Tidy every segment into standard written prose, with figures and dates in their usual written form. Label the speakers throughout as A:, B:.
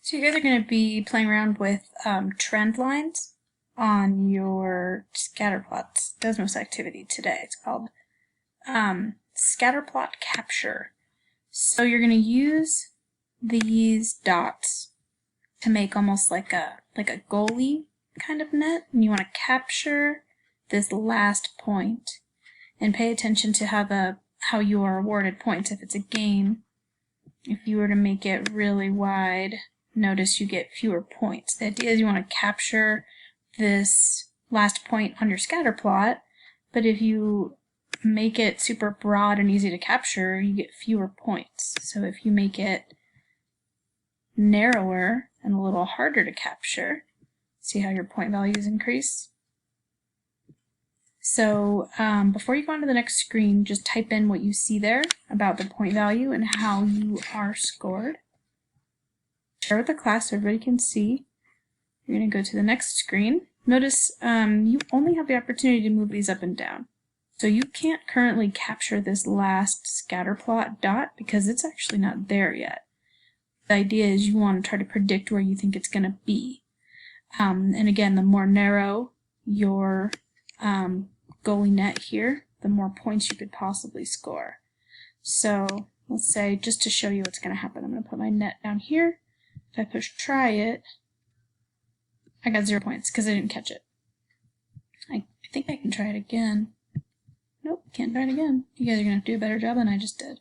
A: So you guys are going to be playing around with trend lines on your scatterplots Desmos activity today. It's called scatterplot capture. So you're going to use these dots to make almost like a goalie kind of net, and you want to capture this last point and pay attention to how you are awarded points. If it's a game, if you were to make it really wide, notice you get fewer points. The idea is you want to capture this last point on your scatter plot, but if you make it super broad and easy to capture, you get fewer points. So if you make it narrower and a little harder to capture, see how your point values increase? So before you go on to the next screen, just type in what you see there about the point value and how you are scored. Share with the class so everybody can see. You're going to go to the next screen. Notice you only have the opportunity to move these up and down. So you can't currently capture this last scatterplot dot because it's actually not there yet. The idea is you want to try to predict where you think it's going to be. And again, the more narrow your goalie net here, the more points you could possibly score. So let's say, just to show you what's going to happen, I'm going to put my net down here. If I push try it, I got 0 points because I didn't catch it. I think I can try it again. Nope, can't try it again. You guys are going to have to do a better job than I just did.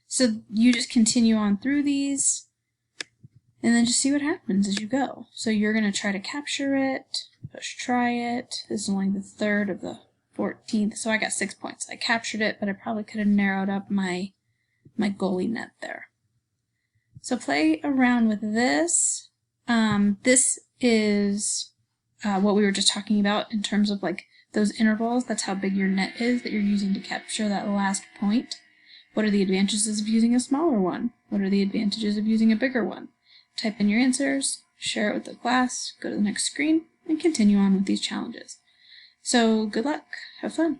A: So you just continue on through these and then just see what happens as you go. So you're going to try to capture it, push try it. This is only the 3rd of the 14th, so I got 6 points. I captured it, but I probably could have narrowed up my goalie net there. So play around with this. This is what we were just talking about in terms of like those intervals. That's how big your net is that you're using to capture that last point. What are the advantages of using a smaller one? What are the advantages of using a bigger one? Type in your answers, share it with the class, go to the next screen, and continue on with these challenges. So good luck, have fun.